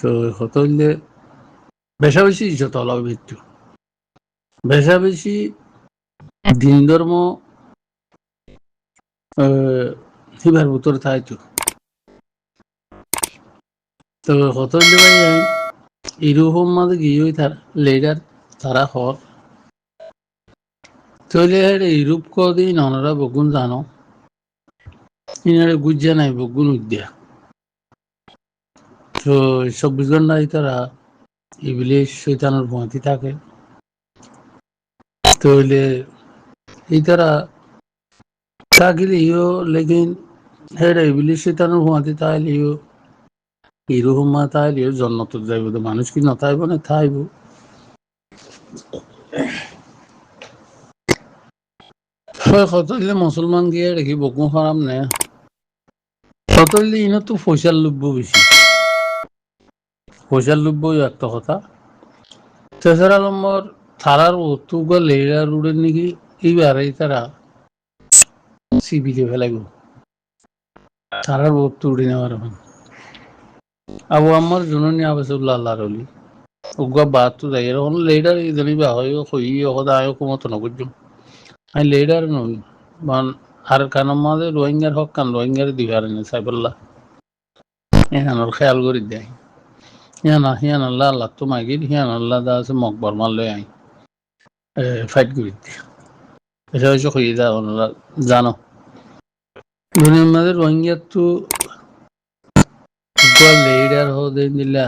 তো হতো হইলে বেশা বেশি যত লাভ একটু বেশা বেশি দিন ধর্ম হিবার ভিতরে থাইতো তো হতো হইলে ভাই এরকম মাঝে গিয়ে তার লেডার তারা হর তৈলে ইউরোপ কদিন অনারা বগুন জানো ইনারে গুজ্জা নাই বগুন উদ্যা তো 24 ঘন্টায় তারা ইবলিশ শয়তানের ভয়তি থাকে তৈলে এই তারা থাকিলে ইও লেকিন হেড ইবলিশ শয়তানের ভয়তি তাইলে ইও এরকম মা তাইলে ইও জন্নত যাইব তো মানুষ কি নতাইব না থাইব কতলে মুসলমান গিয়ে দেখি বকু হারাম নে কতলে ইনো তো পয়সার লোভ বেশি পয়সার লোভ একটা কথা তেসরা নম্বর থারার তুগ লেরা রুডের নাকি এইবার এই তারা সিবিকে ফেলাইব থারার বস্তু উড়ে নেওয়ার আবু আমার জননী আবাসুল্লাহ আল্লাহ রলি উগা বাত তো যাই এরকম লেডার ইদানি বা হয় হই হদা আয় কুমত নগজুম আমি লেডার নই বান আর কানার মাঝে রোহিঙ্গার হক কান রোহিঙ্গার দিবার নে সাইবুল্লাহ এখানোর খেয়াল করি দেয় হিয়ান আল্লাহ আল্লাহ তো মাগির হিয়ান আল্লাহ দা আছে মকবর মারলে আই ফাইট করি এটা হচ্ছে হয়ে যায় ওনারা জানো দুনিয়ার মাঝে রোহিঙ্গা তো লেডার হদে দিলা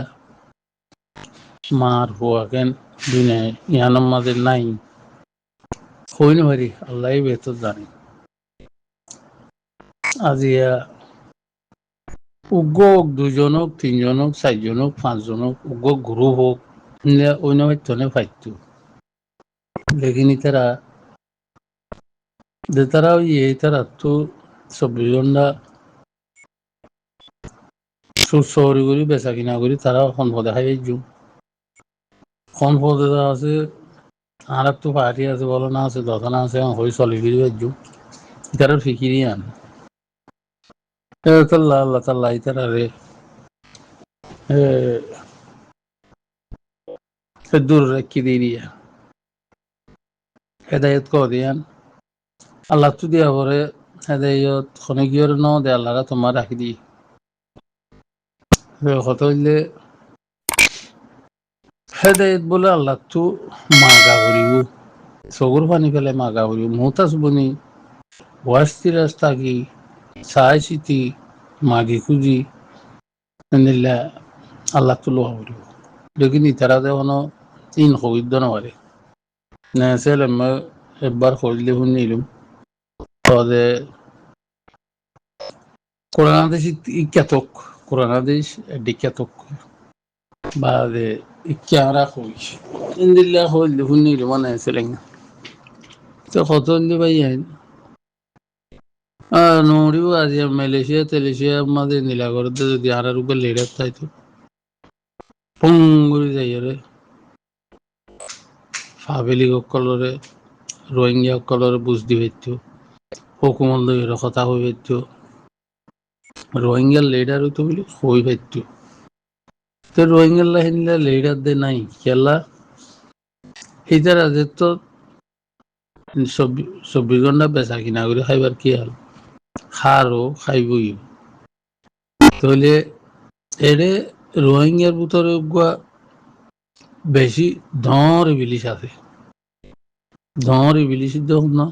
মার হুয়া কেন দুনিয়ায় ইয়ানোর মাঝে নাই হইনি পারি আল্লাহ বেতর জানে আজিয়া উগ্র হোক 2 জন হোক 3 জন হোক 4 জন হোক 5 জন হোক উগ্র গ্রুপ হোক অন্য ভাইতনে ফাইতো লেকিন তারাও তারা তো 24 ঘন্টা শহরি করি বেচা কিনা করি তারা সম্পদে খাই যুগ সম্পদে আছে আর তো পার্টি আছে বলো না আছে দোকান আছে হয়ে চলি ফিরি যুগ তারা ফিকিরি আন আল্লাহ আল্লাহ তাল্লাহ তারা রে দূর রেখে দিয়ে হেদায়ত কর দিয়ান আল্লাহ তো দিয়া পরে হেদায়ত খনে গিয়ে ন দে আল্লাহরা তোমার রাখি দি কত হইলে হেদায়ত বলে আল্লাহ তো মাগা ভরিব চকুর পানি পেলে মাগা ভরিব মতাস বনি ওয়াস্তি রাস্তা কি চাই চিতি মাগি খুঁজি নিলে আল্লাহ তো লোহা ভরিব লেকিন ইতারা দেওয়ানো ইন হইদ নপারে নেসেল একবার হইলে শুনিলাম তবে কোরআনাদেশ ইজ্ঞাতক কোরআনাদেশ ডিজ্ঞাতক বা ক্যামেরা হইস ইন্দিল্লা হইলে শুনিলাম মানে সেলেন তো কত ভাই নড়িও আজি মালয়েশিয়া তেলেশিয়া মাঝে নীলা করতে যদি আর উপর লেডার থাইতো পুং করে যাই রে ফাবেলি কলরে রোহিঙ্গা কলরে বুঝ দি হইতো হুকুমত এর কথা হই হইতো রোহিঙ্গার লিডার হইতো বলে হই হইতো তো রোহিঙ্গার লাহিনলা লিডার দে নাই খেলা এইটার আজ তো 24 ঘন্টা বেচা কিনা করে খাইবার কি হাল খারও খাইবই তাহলে এরে রোহিঙ্গার ভিতরে বেশি ধর ইবিলিশ আছে ধর ইবিলিশ দেখুন না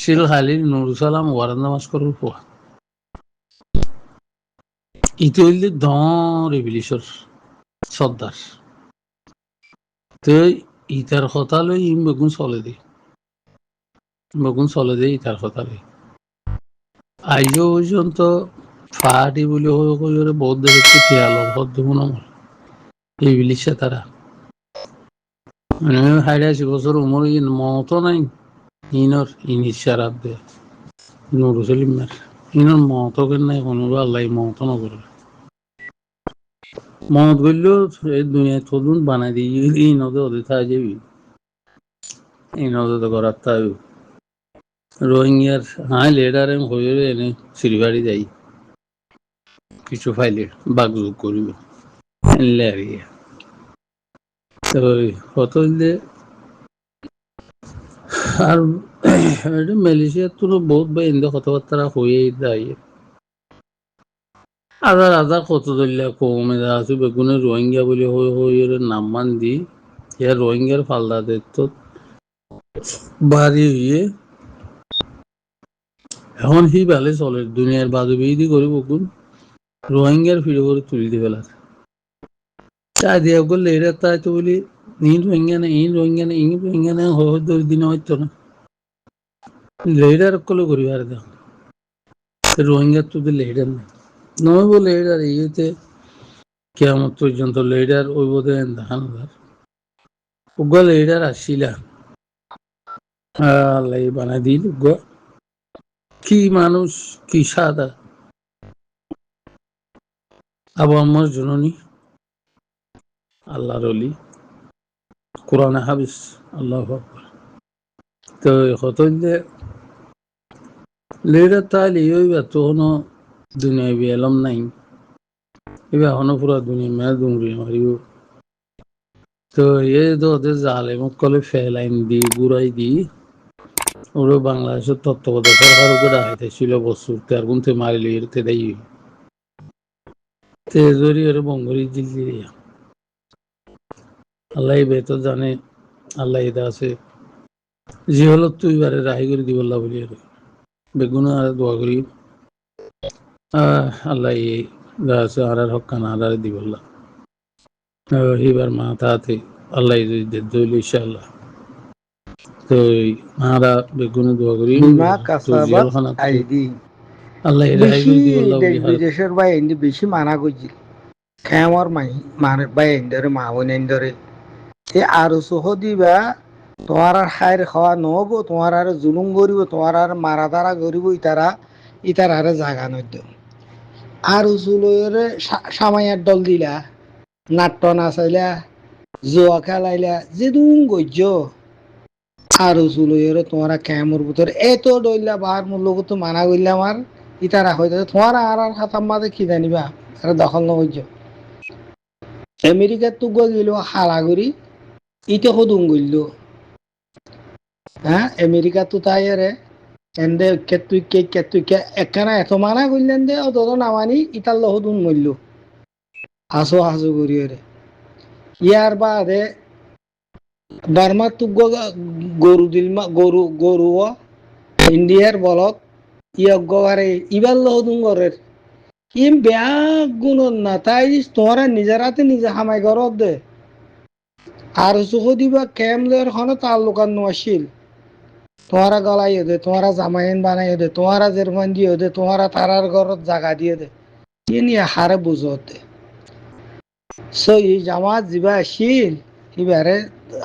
শিল খালি নুরুসালাম ওয়ারান্দা মাস্করের পোয়া ইতো হইলে ধর ইবিলিশর সর্দার তো ইতার কথা লই বেগুন চলে দে ইতার কথা লই আইজ পর্যন্ত ফাটি বলে বহুত দেখে টিয়ালর হদ্দ মনে এই বিলিশে তারা মানে 80 বছর উমর মতো নাই ইনিশারাত দে নুরু সলিমের ইনর মতো কেন নাই কোনো আল্লাহ মতো নগরে মত করলেও এই দুনিয়ায় থদুন বানাই দিই এই নদে ওদের থাকা যাবি এই নদে তো করার থাকবে রোহিঙ্গার হাই লেডার হয়ে এনে সিরিবাড়ি যাই কিছু ফাইলে বাগযোগ করিব এনলে আর ইয়ে তো কত হইলে আর মালয়েশিয়ার তো বহুত বা এনে কথাবার্তা হয়ে যায় আদার আদার কত ধরলে কমে আছে বেগুনে রোহিঙ্গা বলে হয়ে নাম মান দি ইয়া রোহিঙ্গার ফালদাদের তো বাড়ি হইয়ে এখন সি ভালে চলে দুনিয়ার বাজু বেদি করে বকুন রোহিঙ্গার ফিরে করে তুলি দি ফেলার চাই দিয়ে করলে এটা তাই তো বলি ইন রোহিঙ্গা না ইন রোহিঙ্গা না ইন রোহিঙ্গা না হয়ে দিনে হয়তো না লেডার কলে করি আর দেখ রোহিঙ্গার তো লেডার না নয় বলে লেডার ইয়েতে কেমন পর্যন্ত লেডার ওই বোধ দেখানো উগ্র লেডার আসছিলা আল্লাহ বানাই দিল উগ্র কি মানুষ কি সাদা আবু আম্মার জননী আল্লাহর অলি কোরআনে হাবিস আল্লাহ আকবার তো কত লেডার তাহলে ওইবার তো কোনো দুনিয়া এলাম নাই এবার এখনো পুরা দুনিয়া মেয়া দুমড়ি মারিব তো এ তো ওদের জালে মুখ কলে ফেলাইন দি গুড়াই দি ওরা বাংলাদেশের তত্ত্বাবধায়ক সরকার উপরে ডাকাইতেছিল বছর তার গুনতে মারিলি এরতে দেই তেজরি ওর বঙ্গরি জিলজি আল্লাহ বেতো জানে আল্লাহ এটা আছে জি হলো তুই বারে রাহি করে দি বললা বলি আর বেগুন আর দোয়া করি আল্লাহ আছে আর হকান আর দি বললা এবার মাথাতে আল্লাহ দইল ইনশাআল্লাহ তো মারা বেগুনে দোয়া করি তো জিয়ালখানা আল্লাহ রাহি করে দি বললা বলি বিদেশের ভাই এন্ড বেশি মানা করছিল খেমর মাই মানে ভাই এন্ডরে মা বোন এন্ডরে এ আর সহ দিবা তোমার আর খায়ের খাওয়া নহব তোমার আর জুলুম করিব তোমার আর মারা দারা করিব ইতার আরে জাগা নদ্য আর উচুলরে সামাইয়ার দল দিলা নাট্য নাচাইলা জোয়া খেলাইলা যেদুন গজ্য আর উচুলরে তোমার ক্যামর ভিতর এত ডইলা বার মূল লোক তো মানা করলাম আর ইতারা হইতে তোমার আর খাতাম মাঝে কি জানিবা আর দখল নগজ্য আমেরিকার তো গেল হালাগুড়ি ইতে সদুম গইল হ্যাঁ আমেরিকা তো তাই রে এন্দে কেতুই একখানা এত মানা করলেন দে অত নামানি ইতার লহদুন মরল হাসো হাসো করি রে ইয়ার বাদে বার্মার তো গরু দিলমা গরু ইন্ডিয়ার বলত ইয়গারে ইবার লহদুন গরের ইম বেয়া গুণর না তাই তোমরা নিজের হাতে নিজে হামাই ঘরত দে আর সুখ দিবা কেমলের হন তার লোকান নোয়াশিল তোমারা গলাই দে তোমারা জামাইন বানাই দে তোমারা জেরমান দিয়ে দে তোমারা তারার ঘরত জাগা দিয়ে দে ই নিয়ে হারে বুঝত দে সো এই জামাত যিবা আসিল ইবারে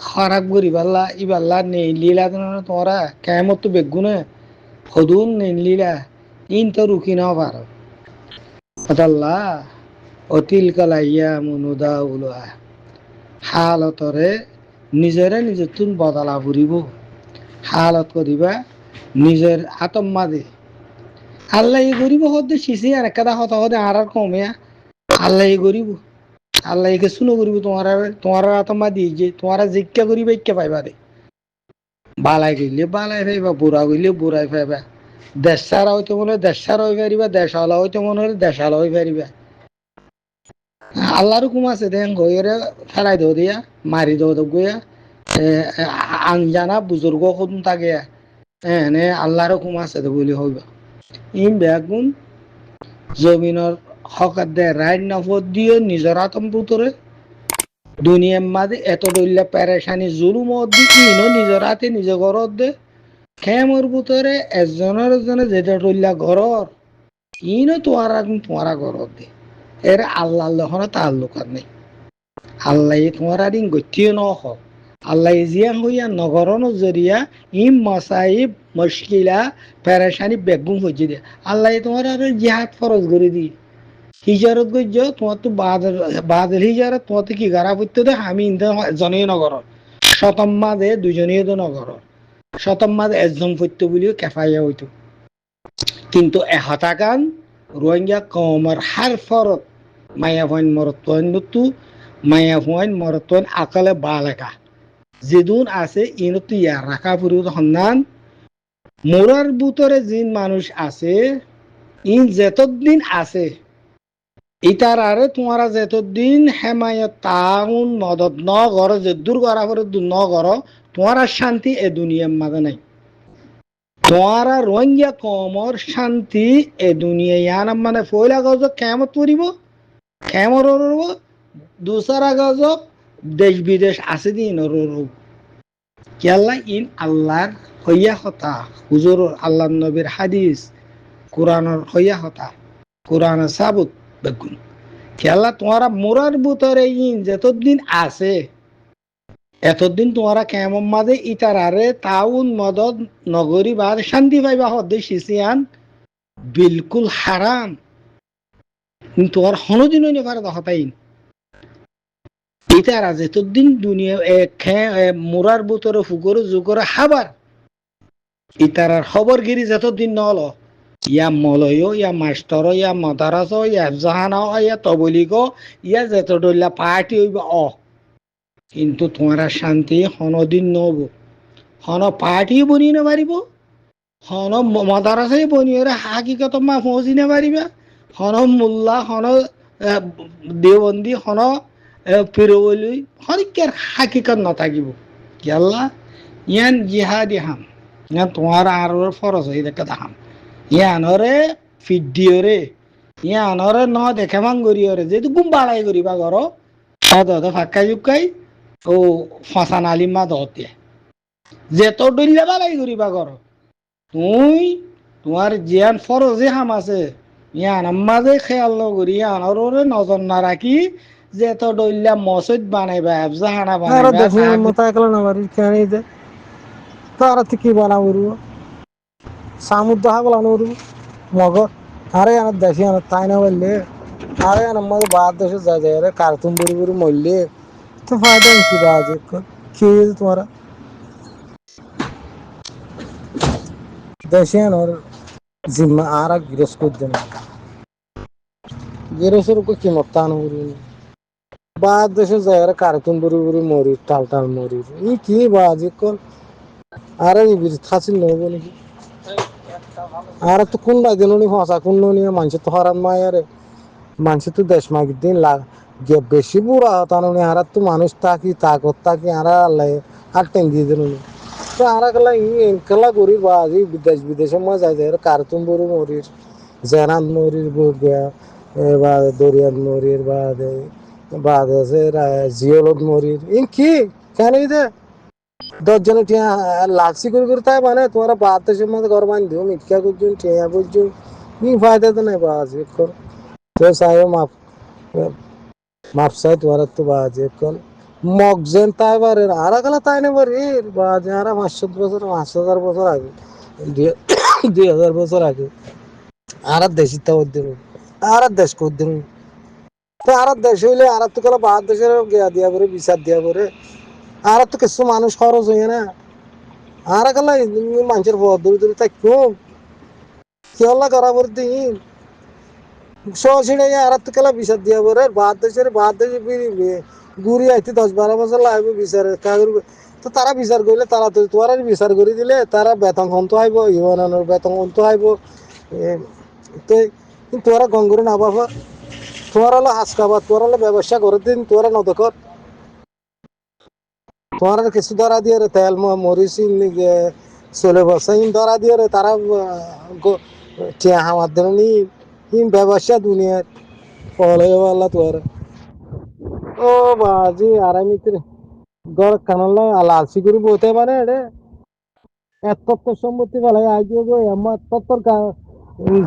খারাপ করি পারলা ইবাল্লা নেই লীলা তোমরা কেমত তো বেগুনে সদুন নেই লীলা ইন তো রুকি নাও পারো আল্লাহ অতিল কালাইয়া মনুদা উলোয়া হালতরে নিজেরে নিজের তুন বদলা ফুরিব হালত করিবা নিজের আতম্মা দে আল্লাহ ই করিব হতে শিশি আর একটা হত হতে আর কমিয়া আল্লাহ ই করিব আল্লাহ একে শুনো করিব তোমার আতম্মা দিয়ে যে তোমারা জিজ্ঞা করিবা ইচ্ছা পাইবা দে বালাই গইলে বালাই পাইবা বুড়া গইলে বুড়াই পাইবা দেশ সারা হইতে মনে হয় দেশ সারা হয়ে পারিবা দেশ আলা হইতে মনে হলে দেশ আলা হয়ে পারিবা আল্লাহর হুকুম আছে দেন গইরে ফেলাই দো দিয়া মারি দো গইয়া আনজানা বুজুর্গ খুন থাকে এনে আল্লাহর হুকুম আছে তো বলি হইবা ইন বেগুন জমিনের হকার দে রাইট নফত দিয়ে নিজের আতম পুতরে দুনিয়ার মাঝে এত দইলা পেরেশানি জুলুম দি ইনো নিজের হাতে নিজে ঘরত দে খেমর ভিতরে একজনে যেটা দইলা ঘরর ইনো তোমারা ঘরত দে এর আল্লাহ লহনে তাল্লুক নেই আল্লাহ তোমারা দিন গতিও নহ আল্লাহ জিয়ান হইয়া নগরন জরিয়া ইম মাসাইব মুশকিলা পেরেশানি বেগুন হইছে দে আল্লাহ তোমার আর জিহাদ ফরজ করে দি হিজারত গজ্য তোমার তো বাদের হিজারত তোমার কি গারা পড়তে দে আমি ইন্দা জনেই নগর শতম্মা দে দুজনেই তো নগর শতম্মা দে একজন পড়তে বলিও কেফাইয়া হইতো কিন্তু এহতাকান রোহিঙ্গা কমর হার ফরত মায়া পয়েন্ট মরতন তু মায়া পয়েন্ট মরতন আকালে বালেকা যেদুন আছে ইনতু ইয়া রাখা পুরুত সন্ধান মোরার ভিতরে জিন মানুষ আছে ইন যেতদিন আছে ইতার আরে তোমারা যেতদিন হেমায়ত তাউন মদত ন গর যে দূর করা করে ন গর তোমার শান্তি এ দুনিয়ার মাঝে নাই তোমারা রোহিঙ্গা কমর শান্তি এ দুনিয়া ইয়ান মানে পয়লা গজব কেমত করিব কেমর দুসরা গজব দেশ বিদেশ আছে দিন কেল্লা ইন আল্লাহর হইয়া কথা হুজুর আল্লাহ নবীর হাদিস কোরআনের হইয়া কথা কোরআনের সাবুত বেগুন কেল্লা তোমারা মোরার ভিতরে ইন যতদিন আছে এতদিন তোমারা কেমন মাঝে ইতার আরে তাউন মদত নগরী বা শান্তি পাইবা হদ্দে শিশিয়ান বিলকুল হারাম তোমার হনদিন নেবার দহতাইন ইতারা যতদিন দুনিয়া মোরার ভিতরে ফুগরে যুগরে হাবার ইতারার খবরগিরি যতদিন নল ইয়া মলয় ইয়া মাস্টর ইয়া মদারাস ইয়া জাহান ইয়া তবলিগ ইয়া যতদুল্লা পার্টি হইব কিন্তু তোমারা শান্তি হনদিন নব হন পার্টি বনি নারিব হন মদারাসাই বনিয়ে হাকিকত মা পৌঁছি নারিবা হন মোল্লা হন দেওবন্দি হন পিরবলি হরিকার হাকিকত নাথাকিব কেল্লা ইয়ান জিহাদি হাম ইয়ান তোমার আর ফরজ হয়ে দেখে তাহাম ইয়ানরে ফিডিওরে ইয়ানরে ন দেখে মান গরিয়রে যেহেতু গুম বাড়াই করিবা ঘর ফাঁকাই জুকাই ও ফসান আলিমা দহতে যেত ডইলে বালাই করিবা ঘর তুই তোমার জিয়ান ফরজে হাম আছে ইয়ান মাঝে খেয়াল নকরি ইয়ানরে নজর না রাখি যেত ডইলা মসজিদ বানাইবা আফজা হানা বানাইবা তারা কি বানাবো সামুদ্র হাগলানো মগ আরে আনার দেশি আনার তাই না বললে আরে আনার মধ্যে বাদ দেশে যা যায় রে কার্টুন বুড়ি বুড়ি মরলে তো ফায়দা কি বাজ কি তোমারা দেশি আনার জিম্মা আর গিরস করতে না গিরসের উপর কি মতানো বাদ দেশে যায় রে কার্টুন বুড়ি বুড়ি মরি টাল টাল মরি ই কি বাজ আরে খাসিল নেবো নাকি আর তো কোন দিন ফসা কোন নিয়ে মানুষ তো হরান মায়ারে মানুষ তো দেশ মাগির দিন বেশি বুড়া হতানো আর তো মানুষ থাকি তাকত থাকি আর আল্লাহ আর টেন দিয়ে দিল তো আর কেলা করি বা দেশ বিদেশে মই যাই যায় কার্টুন বড়ি মরির জেনাত মরির বা দরিয়াত মরির বা জিওলত মরির কি কেন দে 10 জনে টিয়া লালসি করে তাই মানে তোমারা বাদ দেশের মধ্যে ঘর বান্ধ দিও মিথ্যা করছুন টিয়া করছুন কি ফায়দা তো নাই বাজে কর তো চাই মাপ চাই তোমার তো বাজে কর মগজেন তাই বারে আর গেলে তাই না বারে বাজে আর 500 বছর 5000 বছর আগে 2000 বছর আগে আর দেশি তাও দিন আর দেশ কর দিন তো আর দেশ হইলে আর তো গেলে বাদ দেশের গিয়া দিয়া করে বিচার দিয়া করে আর তো কিছু মানুষ খরচ হয়ে না আর গেল মানুষের দূরে দূরে থাকো কেলা করা পর দিন সছিড়ে আর তো কেলা বিচার দিয়া পরে বাদ দেশে ঘুরি আইতে 10-12 বছর লাগবে বিচারে তো তারা বিচার করলে তারা তো তোমার বিচার করে দিলে তারা বেতন কমতো আইব ইউনানোর বেতন কমতো আইব তো তোরা গঙ্গুরে না বাবা তোমার হলো হাসকাবাদ তোর হলো ব্যবসা করে দিন তোরা নদকর তোমার কিছু ধরা দিয়ে রে তেল মরিচ চলে বসাই ধরা দিয়ে রে তারা আমার ধরে নি ব্যবসা দুনিয়ার ফলে আল্লাহ তোমার ও বাজি আরামিতে গড় কানাল লালসি করে বইতে পারে রে এত সম্পত্তি বেলা আজ আমার এত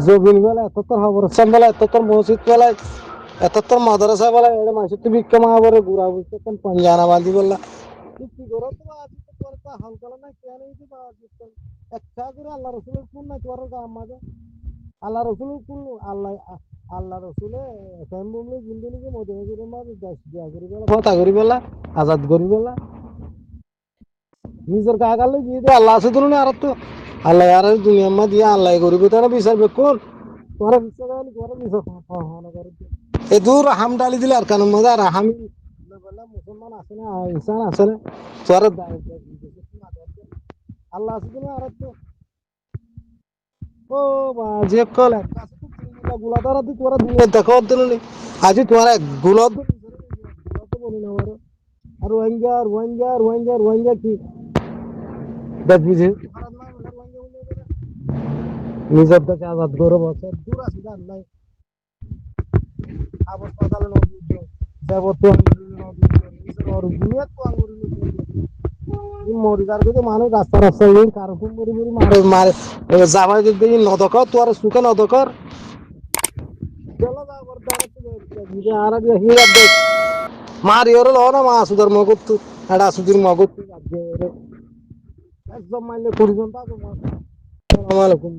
জবিন বেলা এত খবরস্থান বেলা এত মসজিদ বেলায় এত মাদ্রাসা বেলা এটা মানুষের তো বিক্ষা মা বলে ঘুরা বুঝতে পঞ্জানা বাঁধি বললা কি করো তো হালকা না কেন একটা করে আল্লাহ রসুলের কোন নাই তোমার মাঝে আল্লাহ রসুলের কোন আল্লাহ রসুলে জিন্দগি মদিনা মাঝে দিয়া করি বলা কথা করি বলা আজাদ করি বলা নিজের কাগালে দিয়ে আল্লাহ আছে ধরুন আর তো আল্লাহ আর দুনিয়ার মা দিয়ে আল্লাহ করিব তারা বিচারবে কোন তোরা বিশ্বাস হলে তোরা বিশ্বাস করে এ দূর হাম ডালি দিলে আর কেন মজা আর হামি বললাম মুসলমান আছে না ইনসান আছে না তোরা আল্লাহ আছে কিনা আর ও বা যে কল গুলা তারা তুই তোরা দুনিয়া দেখো দিল আজি তোরা গুলা তো বলি না আর রোহিঙ্গা কি দেখ বুঝে নিজের দেশে আজাদ গৌরব আছে দূর আছে জান নাই আবার পাতালে নদী দেবত্ব দুনিয়া তো মরিদার কিন্তু মানুষ রাস্তা রাস্তায় কারো মরি মরি মারে মারে যাবাই যদি নদকর তো আর সুখে নদকর আর মারি ওর লো না মা সুদর মগত এটা সুদির মগত একদম মাইলে 20 ঘন্টা আসসালামু আলাইকুম